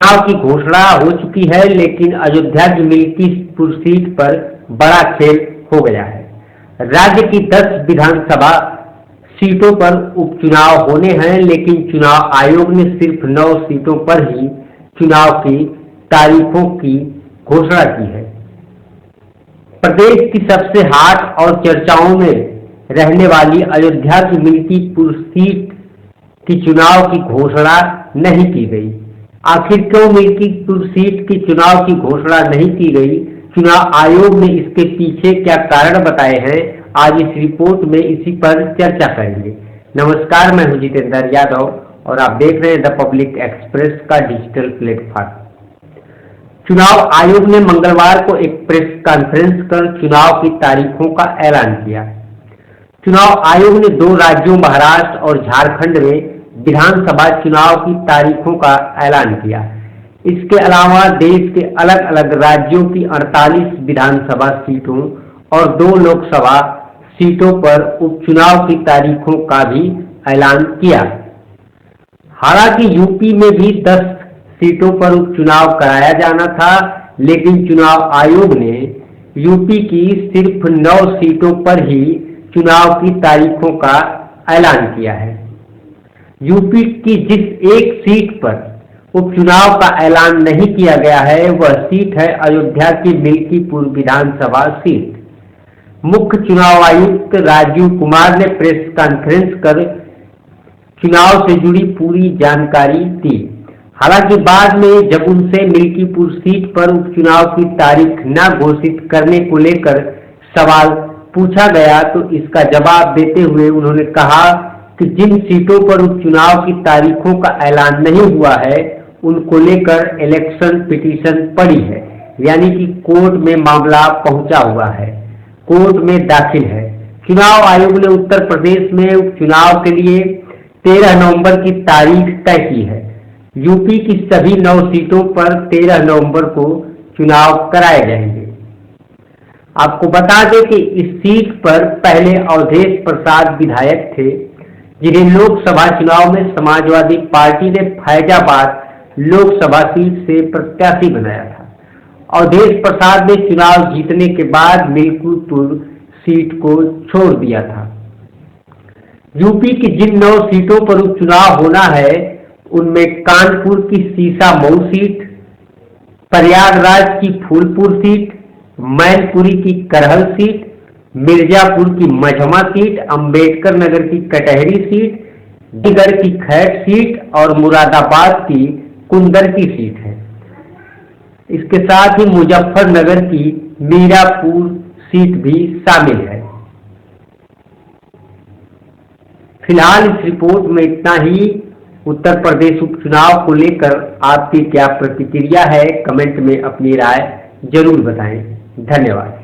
चुनाव की घोषणा हो चुकी है, लेकिन अयोध्या की मिल्कीपुर सीट पर बड़ा खेल हो गया है। राज्य की 10 विधानसभा सीटों पर उपचुनाव होने हैं, लेकिन चुनाव आयोग ने सिर्फ 9 सीटों पर ही चुनाव की तारीखों की घोषणा की है। प्रदेश की सबसे हॉट और चर्चाओं में रहने वाली अयोध्या की मिल्कीपुर सीट की चुनाव की घोषणा नहीं की गई। आखिर क्यों मिल्कीपुर सीट की चुनाव की घोषणा नहीं की गई? चुनाव आयोग ने इसके पीछे क्या कारण बताए हैं? आज इस रिपोर्ट में इसी पर चर्चा करेंगे। नमस्कार, मैं हूं जितेंद्र यादव और आप देख रहे हैं द पब्लिक एक्सप्रेस का डिजिटल प्लेटफॉर्म। चुनाव आयोग ने मंगलवार को एक प्रेस कॉन्फ्रेंस कर चुनाव की तारीखों का ऐलान किया। चुनाव आयोग ने 2 राज्यों महाराष्ट्र और झारखंड में विधानसभा चुनाव की तारीखों का ऐलान किया। इसके अलावा देश के अलग अलग राज्यों की 48 विधानसभा सीटों और 2 लोकसभा सीटों पर उपचुनाव की तारीखों का भी ऐलान किया। हालांकि यूपी में भी 10 सीटों पर उपचुनाव कराया जाना था, लेकिन चुनाव आयोग ने यूपी की सिर्फ 9 सीटों पर ही चुनाव की तारीखों का ऐलान किया है। यूपी की जिस एक सीट पर उपचुनाव का ऐलान नहीं किया गया है, वह सीट है अयोध्या की मिल्कीपुर विधानसभा सीट। मुख्य चुनाव आयुक्त राजीव कुमार ने प्रेस कॉन्फ्रेंस कर चुनाव से जुड़ी पूरी जानकारी दी। हालांकि बाद में जब उनसे मिल्कीपुर सीट पर उपचुनाव की तारीख न घोषित करने को लेकर सवाल पूछा गया, तो इसका जवाब देते हुए उन्होंने कहा कि जिन सीटों पर उपचुनाव की तारीखों का ऐलान नहीं हुआ है, उनको लेकर इलेक्शन पिटीशन पड़ी है, यानी कि कोर्ट में मामला पहुंचा हुआ है, कोर्ट में दाखिल है। चुनाव आयोग ने उत्तर प्रदेश में उपचुनाव के लिए 13 नवंबर की तारीख तय की है। यूपी की सभी 9 सीटों पर 13 नवंबर को चुनाव कराए जाएंगे। आपको बता दें कि इस सीट पर पहले अवधेश प्रसाद विधायक थे, जिन्हें लोकसभा चुनाव में समाजवादी पार्टी ने फैजाबाद लोकसभा सीट से प्रत्याशी बनाया था। अवधेश प्रसाद ने चुनाव जीतने के बाद मिल्कीपुर सीट को छोड़ दिया था। यूपी की जिन 9 सीटों पर उपचुनाव होना है, उनमें कानपुर की सीसामऊ सीट, प्रयागराज की फूलपुर सीट, मैनपुरी की करहल सीट, मिर्जापुर की मझमा सीट, अंबेडकर नगर की कटहरी सीट, डीगढ़ की खैट सीट और मुरादाबाद की कुंदर की सीट है। इसके साथ ही मुजफ्फरनगर की मीरापुर सीट भी शामिल है। फिलहाल इस रिपोर्ट में इतना ही। उत्तर प्रदेश उपचुनाव को लेकर आपकी क्या प्रतिक्रिया है? कमेंट में अपनी राय जरूर बताएं। धन्यवाद।